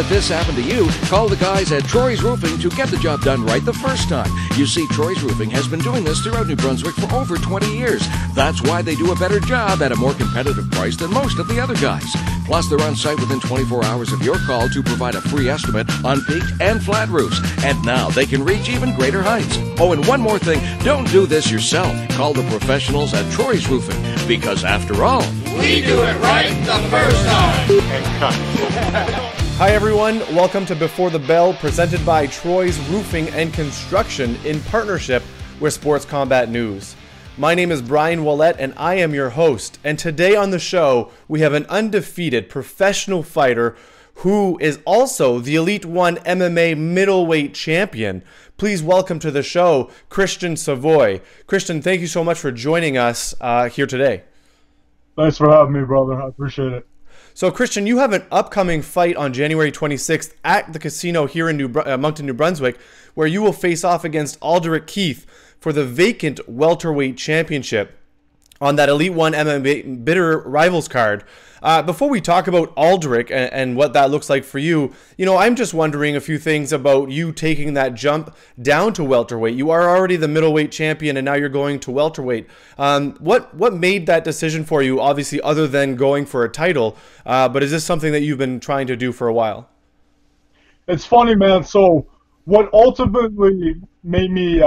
let this happen to you, call the guys at Troy's Roofing to get the job done right the first time. You see, Troy's Roofing has been doing this throughout New Brunswick for over 20 years. That's why they do a better job at a more competitive price than most of the other guys. Plus, they're on site within 24 hours of your call to provide a free estimate on peaked and flat roofs. And now they can reach even greater heights. Oh, and one more thing, don't do this yourself. Call the professionals at Troy's Roofing, because after all, we do it right the first time. And cut. Hi everyone, welcome to Before the Bell, presented by Troy's Roofing and Construction in partnership with Sports Combat News. My name is Brian Ouellette and I am your host. And today on the show, we have an undefeated professional fighter who is also the Ep.2 MMA middleweight champion. Please welcome to the show, Christien Savoie. Christien, thank you so much for joining us here today. Thanks for having me, brother. I appreciate it. So, Christien, you have an upcoming fight on January 26th at the casino here in Moncton, New Brunswick, where you will face off against Aldrich Keith for the vacant welterweight championship on that Ep.2 MMA bitter rivals card. Before we talk about Aldrich and what that looks like for you, I'm just wondering a few things about you taking that jump down to welterweight. You are already the middleweight champion, and now you're going to welterweight. What made that decision for you, obviously, other than going for a title? But is this something that you've been trying to do for a while? It's funny, man. So what ultimately made me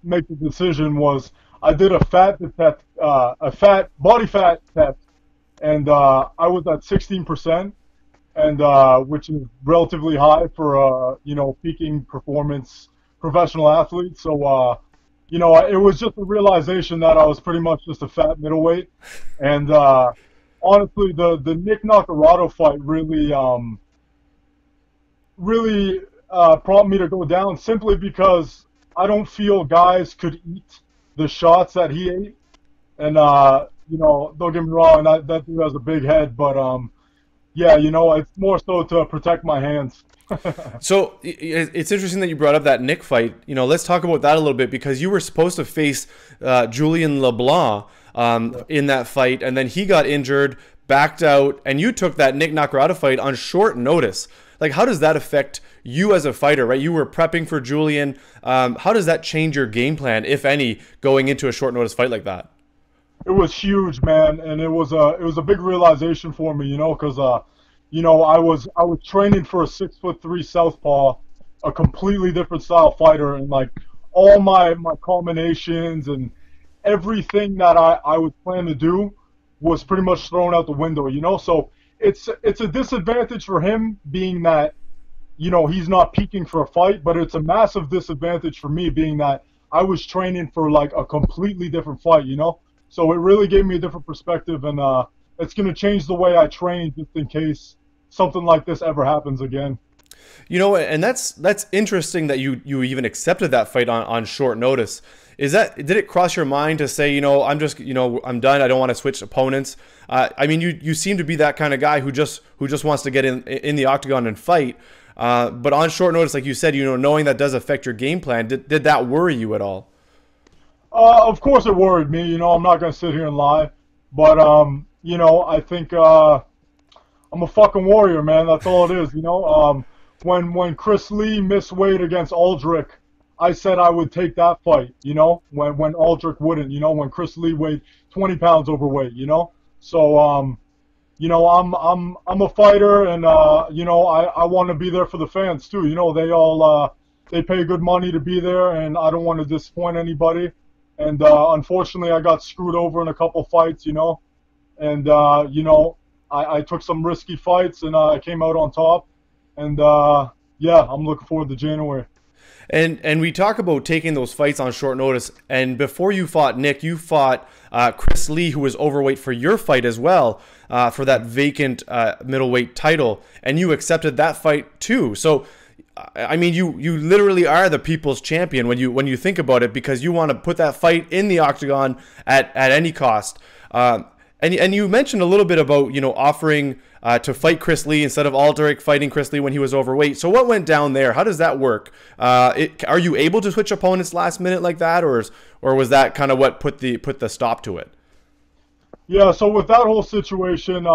make the decision was I did a body fat test. And I was at 16%, and which is relatively high for peaking performance professional athlete. So it was just a realization that I was pretty much just a fat middleweight. And honestly, the Nick Nacarado fight really prompted me to go down, simply because I don't feel guys could eat the shots that he ate. And don't get me wrong, that dude has a big head, but it's more so to protect my hands. So it's interesting that you brought up that Nick fight. Let's talk about that a little bit, because you were supposed to face Julien LeBlanc in that fight, and then he got injured, backed out, and you took that Nick Nacarado fight on short notice. Like, how does that affect you as a fighter, right? You were prepping for Julien. How does that change your game plan, if any, going into a short notice fight like that? It was huge, man, and it was a big realization for me, because I was training for a 6'3" southpaw, a completely different style fighter, and like all my culminations and everything that I was planning to do was pretty much thrown out the window, So it's a disadvantage for him, being that he's not peaking for a fight, but it's a massive disadvantage for me, being that I was training for like a completely different fight, So it really gave me a different perspective, and it's going to change the way I train, just in case something like this ever happens again. And that's interesting that you even accepted that fight on short notice. Did it cross your mind to say, I'm done, I don't want to switch opponents? You seem to be that kind of guy who just wants to get in the octagon and fight. But on short notice, like you said, knowing that does affect your game plan, did that worry you at all? Of course it worried me, I'm not going to sit here and lie, but, I think, I'm a fucking warrior, man, that's all it is, when Chris Lee missed weight against Aldrich, I said I would take that fight, when Aldrich wouldn't, when Chris Lee weighed 20 pounds overweight, so, I'm a fighter, and, I want to be there for the fans too, they pay good money to be there, and I don't want to disappoint anybody. And unfortunately, I got screwed over in a couple fights, and I took some risky fights, and I came out on top. And I'm looking forward to January. And we talk about taking those fights on short notice. And before you fought Nick, you fought Chris Lee, who was overweight for your fight as well, for that vacant middleweight title, and you accepted that fight too. So, you literally are the people's champion when you think about it, because you want to put that fight in the octagon at any cost. And you mentioned a little bit about offering to fight Chris Lee instead of Aldrich fighting Chris Lee when he was overweight. So what went down there? How does that work? Are you able to switch opponents last minute like that, or was that kind of what put the stop to it? Yeah. So with that whole situation,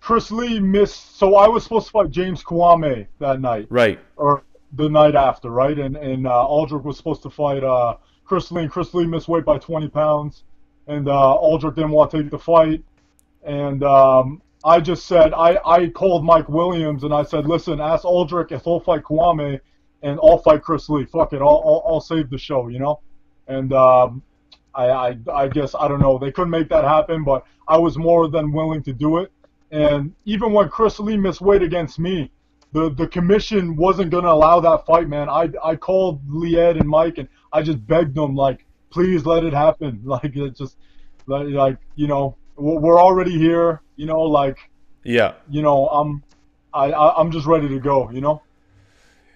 Chris Lee missed. So I was supposed to fight James Kwame that night, Right. or the night after, right? And Aldrich was supposed to fight Chris Lee. And Chris Lee missed weight by 20 pounds, and Aldrich didn't want to take the fight. And I just said, I called Mike Williams and I said, listen, ask Aldrich if he'll fight Kwame, and I'll fight Chris Lee. Fuck it, I'll save the show, you know. And I guess, I don't know, they couldn't make that happen, but I was more than willing to do it. And even when Chris Lee missed weight against me, the commission wasn't going to allow that fight, man. I called Lied and Mike, and I just begged them, like, please let it happen. Like, it just, like, you know, we're already here, you know, like, yeah, you know, I'm just ready to go, you know.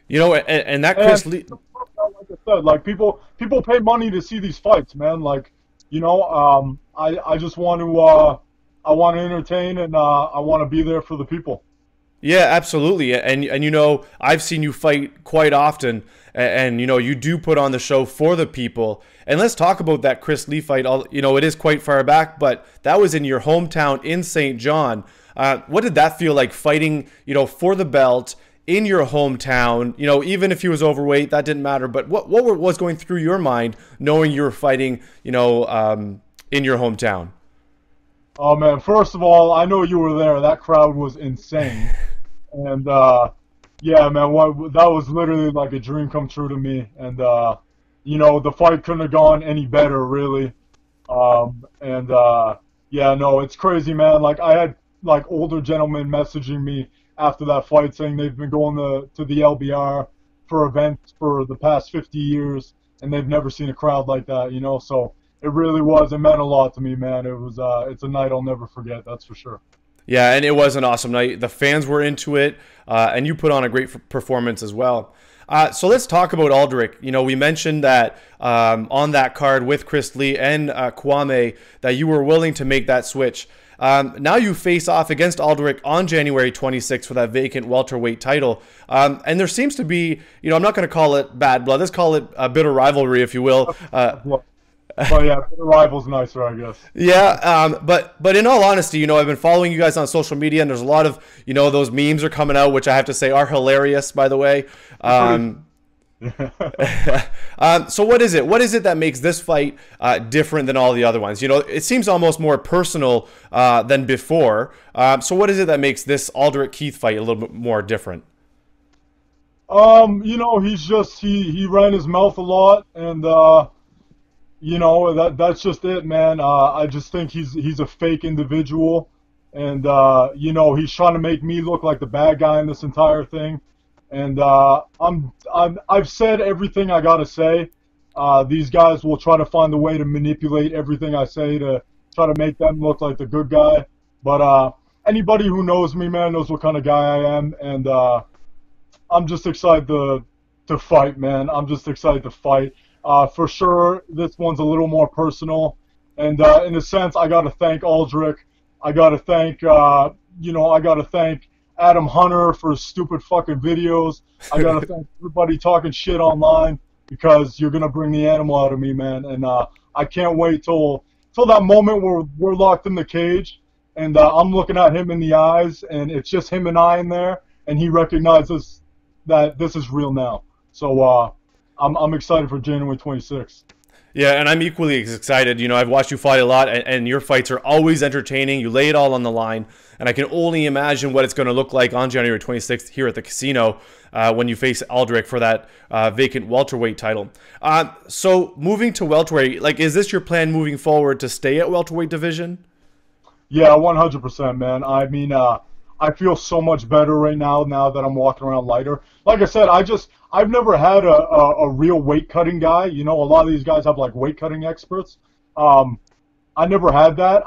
You know, and that Chris Lee, like I said, like people pay money to see these fights, man. Like, you know, I just want to I want to entertain, and I want to be there for the people. yeah, absolutely. And you know, I've seen you fight quite often, and you know, you do put on the show for the people. And let's talk about that Chris Lee fight. You know, it is quite far back, but that was in your hometown in St. John. What did that feel like, fighting, you know, for the belt in your hometown? You know, even if he was overweight, that didn't matter. But what was going through your mind knowing you were fighting, you know, in your hometown? Oh man, first of all, I know you were there. That crowd was insane. And yeah, man, that was literally like a dream come true to me. And you know, the fight couldn't have gone any better, really. And yeah, no, it's crazy, man. Like, I had like older gentlemen messaging me after that fight saying they've been going to the LBR for events for the past 50 years, and they've never seen a crowd like that, you know. So it really was. It meant a lot to me, man. It was. It's a night I'll never forget. That's for sure. Yeah, and it was an awesome night. The fans were into it, and you put on a great performance as well. So let's talk about Aldrich. You know, we mentioned that on that card with Chris Lee and Kwame that you were willing to make that switch. Now you face off against Aldrich on January 26th for that vacant welterweight title. And there seems to be, you know, I'm not going to call it bad blood. Let's call it a bit of rivalry, if you will. Oh yeah, the rival's nicer, I guess. Yeah, but in all honesty, you know, I've been following you guys on social media, and there's a lot of, you know, those memes are coming out, which I have to say are hilarious, by the way. So what is it? What is it that makes this fight different than all the other ones? You know, it seems almost more personal than before. So what is it that makes this Aldrich Keith fight a little bit more different? You know, he's just he ran his mouth a lot, and you know, that's just it, man. I just think he's a fake individual, and you know, he's trying to make me look like the bad guy in this entire thing. And I've said everything I gotta say. These guys will try to find a way to manipulate everything I say to try to make them look like the good guy. But anybody who knows me, man, knows what kind of guy I am, and I'm just excited to fight, man. I'm just excited to fight. For sure, this one's a little more personal, and in a sense, I gotta thank Aldrich. I gotta thank, you know, I gotta thank Adam Hunter for his stupid fucking videos. I gotta thank everybody talking shit online, because you're gonna bring the animal out of me, man. And I can't wait till that moment where we're locked in the cage, and I'm looking at him in the eyes, and it's just him and I in there, and he recognizes that this is real now. So I'm excited for January 26th. Yeah, and I'm equally as excited. You know, I've watched you fight a lot, and your fights are always entertaining. You lay it all on the line, and I can only imagine what it's going to look like on January 26th here at the casino when you face Aldrich for that vacant welterweight title. So moving to welterweight, like, is this your plan moving forward to stay at welterweight division? Yeah, 100%, man. I mean, I feel so much better right now that I'm walking around lighter. Like I said, I've never had a real weight cutting guy. You know, a lot of these guys have like weight cutting experts. I never had that.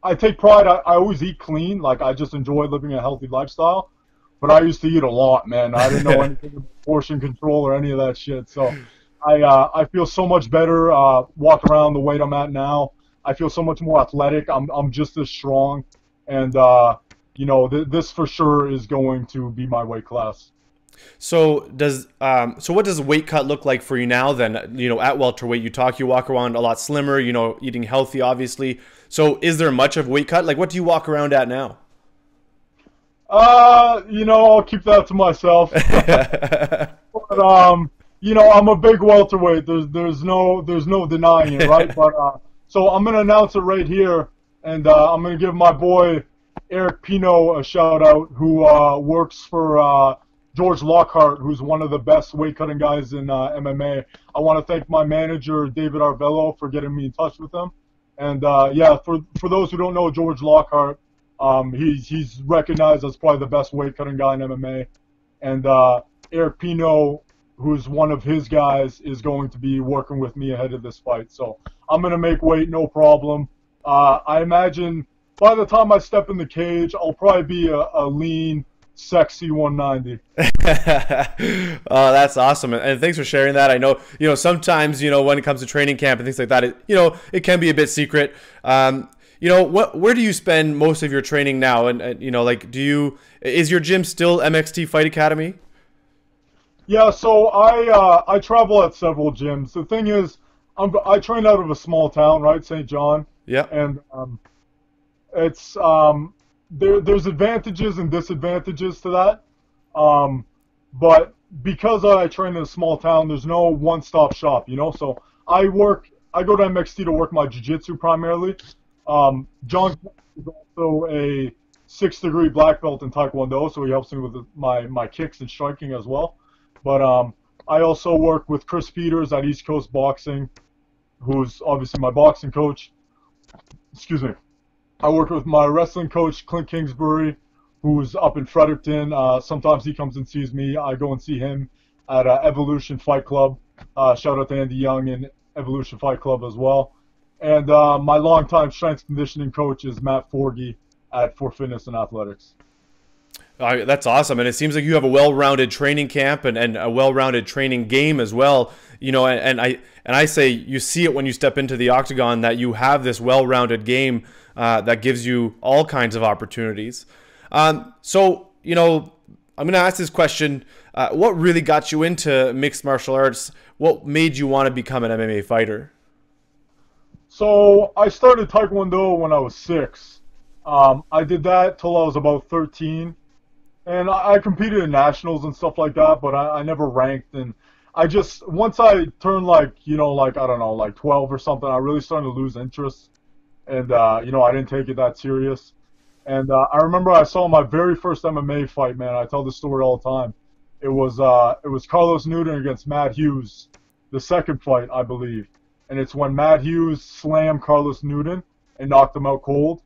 I take pride. I always eat clean. Like, I just enjoy living a healthy lifestyle. But I used to eat a lot, man. I didn't know anything about portion control or any of that shit. So I feel so much better walking around the weight I'm at now. I feel so much more athletic. I'm just as strong, and you know, this for sure is going to be my weight class. So what does weight cut look like for you now then? You know, at welterweight, you walk around a lot slimmer, you know, eating healthy, obviously. So is there much of weight cut? Like, what do you walk around at now? I'll keep that to myself. But I'm a big welterweight. There's no denying it, right? But so I'm gonna announce it right here, and I'm gonna give my boy Eric Pino a shout out, who works for George Lockhart, who's one of the best weight cutting guys in MMA. I want to thank my manager David Arvello for getting me in touch with him. And for those who don't know George Lockhart, he's recognized as probably the best weight cutting guy in MMA. And Eric Pino, who's one of his guys, is going to be working with me ahead of this fight. So I'm going to make weight, no problem. I imagine by the time I step in the cage, I'll probably be a lean, sexy 190. Oh, that's awesome. And thanks for sharing that. I know, sometimes, when it comes to training camp and things like that, it can be a bit secret. Where do you spend most of your training now? And is your gym still MXT Fight Academy? Yeah, so I travel at several gyms. The thing is, I train out of a small town, right, St. John. Yeah. And it's there's advantages and disadvantages to that. But because I train in a small town, there's no one-stop shop, So I go to MXT to work my jiu-jitsu primarily. John is also a 6th-degree black belt in Taekwondo, so he helps me with my kicks and striking as well. But I also work with Chris Peters at East Coast Boxing, who's obviously my boxing coach. Excuse me. I work with my wrestling coach, Clint Kingsbury, who's up in Fredericton. Sometimes he comes and sees me. I go and see him at Evolution Fight Club. Shout out to Andy Young and Evolution Fight Club as well. And my longtime strength conditioning coach is Matt Forgey at For Fitness and Athletics. That's awesome. And it seems like you have a well-rounded training camp and a well-rounded training game as well. And I say you see it when you step into the octagon that you have this well-rounded game that gives you all kinds of opportunities. So, I'm going to ask this question. What really got you into mixed martial arts? What made you want to become an MMA fighter? So I started Taekwondo when I was 6. I did that till I was about 13. And I competed in nationals and stuff like that, but I never ranked. And once I turned I don't know, like 12 or something, I really started to lose interest. And, I didn't take it that serious. And I remember I saw my very first MMA fight, man. I tell this story all the time. It was Carlos Newton against Matt Hughes, the second fight, I believe. And it's when Matt Hughes slammed Carlos Newton and knocked him out cold.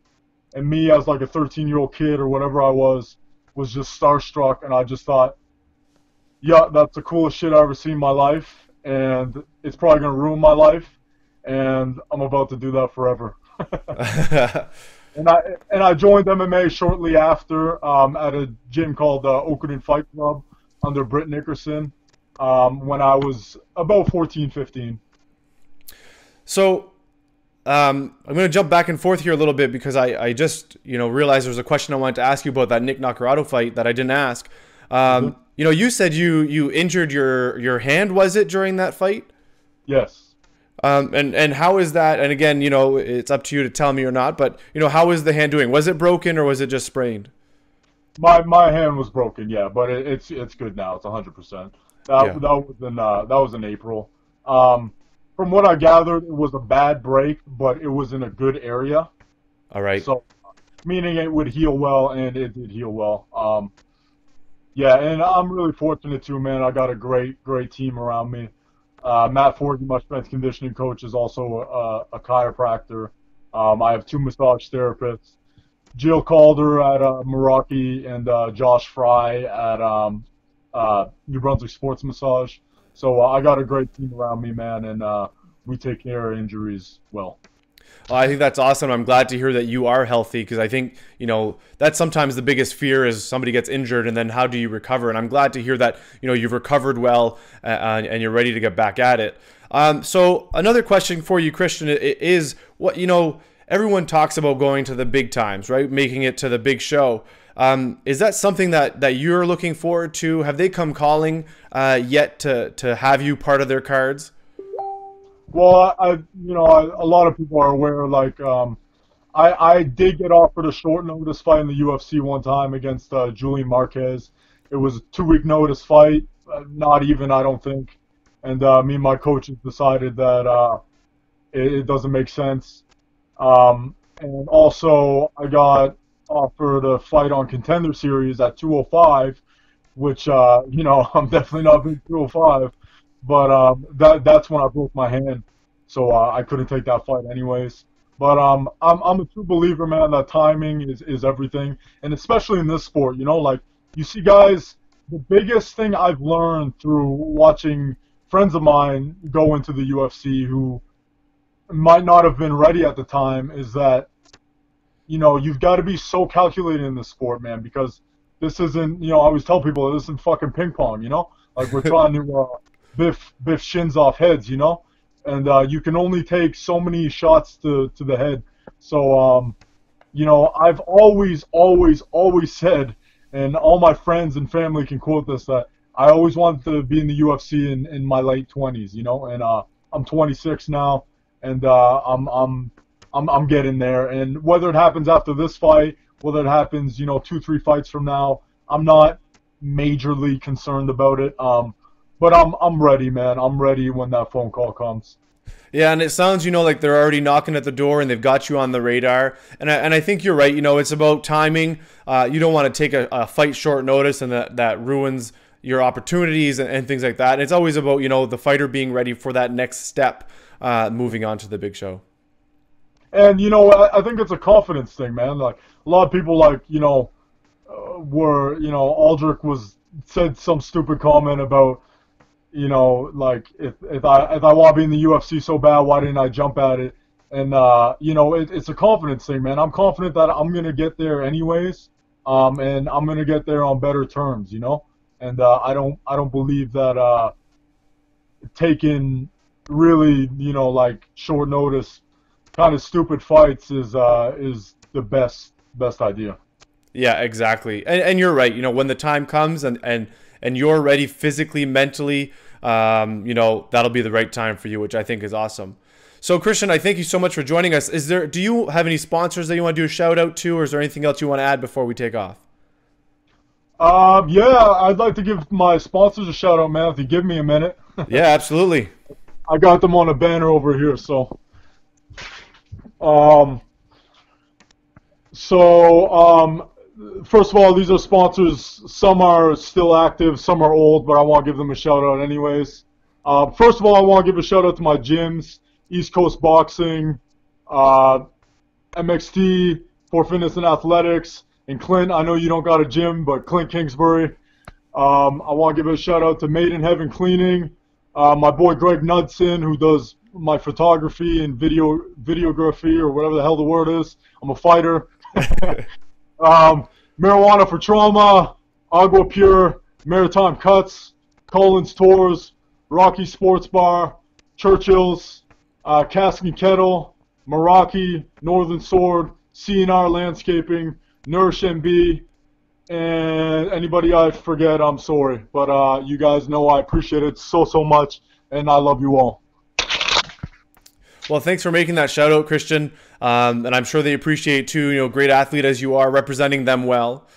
And me, as like a 13-year-old kid or whatever I was just starstruck, and I just thought, yeah, that's the coolest shit I've ever seen in my life, and it's probably going to ruin my life, and I'm about to do that forever. And I joined MMA shortly after at a gym called Oakland Fight Club under Britt Nickerson when I was about 14, 15. So I'm going to jump back and forth here a little bit because I just realized there was a question I wanted to ask you about that Nick Nacarado fight that I didn't ask. You said you injured your hand, was it, during that fight? Yes. And how is that? And again, it's up to you to tell me or not. But how is the hand doing? Was it broken or was it just sprained? My hand was broken, yeah, but it's good now. It's 100%. That was in April. From what I gathered, it was a bad break, but it was in a good area. All right. So, meaning it would heal well, and it did heal well. Yeah, and I'm really fortunate too, man. I got a great team around me. Matt Ford, my strength conditioning coach, is also a chiropractor. I have 2 massage therapists, Jill Calder at Meraki and Josh Fry at New Brunswick Sports Massage. So I got a great team around me, man, and we take care of injuries well. Well, I think that's awesome. I'm glad to hear that you are healthy because I think, that's sometimes the biggest fear is somebody gets injured and then how do you recover? And I'm glad to hear that, you've recovered well and you're ready to get back at it. So another question for you, Christian, is what, everyone talks about going to the big times, right? Making it to the big show. Is that something that you're looking forward to? Have they come calling yet to have you part of their cards? Well, a lot of people are aware, I did get offered a short notice fight in the UFC one time against Julian Marquez. It was a 2-week notice fight, not even, I don't think. And me and my coaches decided that it doesn't make sense. And also, I got offered a fight on Contender Series at 205, which, I'm definitely not big 205, but that's when I broke my hand, so I couldn't take that fight anyways. But I'm a true believer, man, that timing is everything, and especially in this sport, like you see guys. The biggest thing I've learned through watching friends of mine go into the UFC who might not have been ready at the time is that, you've got to be so calculated in this sport, man, because this isn't, I always tell people this isn't fucking ping pong, like we're trying to biff shins off heads, and you can only take so many shots to the head. So, I've always said, and all my friends and family can quote this, that I always wanted to be in the UFC in my late 20s, and I'm 26 now, and I'm getting there. And whether it happens after this fight, whether it happens, 2-3 fights from now, I'm not majorly concerned about it. But I'm ready, man. I'm ready when that phone call comes. Yeah, and it sounds, like they're already knocking at the door and they've got you on the radar. And I think you're right. It's about timing. You don't want to take a fight short notice and that ruins your opportunities and things like that. And it's always about, the fighter being ready for that next step, moving on to the big show. And, I think it's a confidence thing, man. Like, a lot of people, Aldrich said some stupid comment about, like if I want to be in the UFC so bad, why didn't I jump at it? And it's a confidence thing, man. I'm confident that I'm gonna get there anyways, and I'm gonna get there on better terms, And I don't believe that taking really like short notice kind of stupid fights is the best idea. Yeah, exactly. And you're right. When the time comes and you're ready physically, mentally, that'll be the right time for you, which I think is awesome. So, Christien, I thank you so much for joining us. Do you have any sponsors that you want to do a shout out to, or is there anything else you want to add before we take off? Yeah, I'd like to give my sponsors a shout out, man, if you give me a minute. Yeah, absolutely. I got them on a banner over here, so. First of all, these are sponsors. Some are still active, some are old, but I want to give them a shout out anyways. First of all, I want to give a shout out to my gyms, East Coast Boxing, MXT, for Fitness and Athletics, and Clint. I know you don't got a gym, but Clint Kingsbury. I want to give a shout out to Made in Heaven Cleaning, my boy Greg Knudsen, who does my photography and videography, or whatever the hell the word is. I'm a fighter. Marijuana for Trauma, Agua Pure, Maritime Cuts, Collins Tours, Rocky Sports Bar, Churchill's, Cask and Kettle, Meraki, Northern Sword, C&R Landscaping, Nourish MB, and anybody I forget, I'm sorry. But you guys know I appreciate it so much, and I love you all. Well, thanks for making that shout out, Christien. And I'm sure they appreciate too, great athlete as you are, representing them well.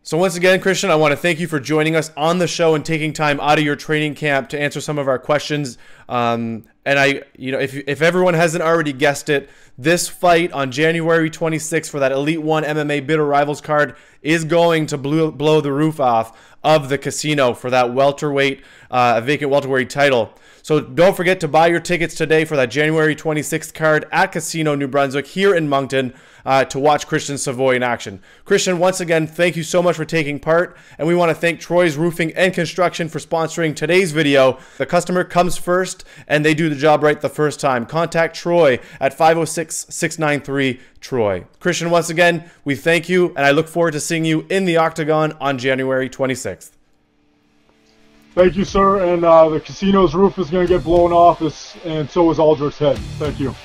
So once again, Christien, I want to thank you for joining us on the show and taking time out of your training camp to answer some of our questions. And if everyone hasn't already guessed it, this fight on January 26th for that Elite 1 MMA Bitter Rivals card is going to blow the roof off of the casino for that welterweight, vacant welterweight title. So don't forget to buy your tickets today for that January 26th card at Casino New Brunswick here in Moncton to watch Christien Savoie in action. Christien, once again, thank you so much for taking part. And we want to thank Troy's Roofing and Construction for sponsoring today's video. The customer comes first and they do the job right the first time. Contact Troy at 506-693-TROY. Christien, once again, we thank you and I look forward to seeing you in the Octagon on January 26th. Thank you, sir. And the casino's roof is going to get blown off, and so is Aldrich's head. Thank you.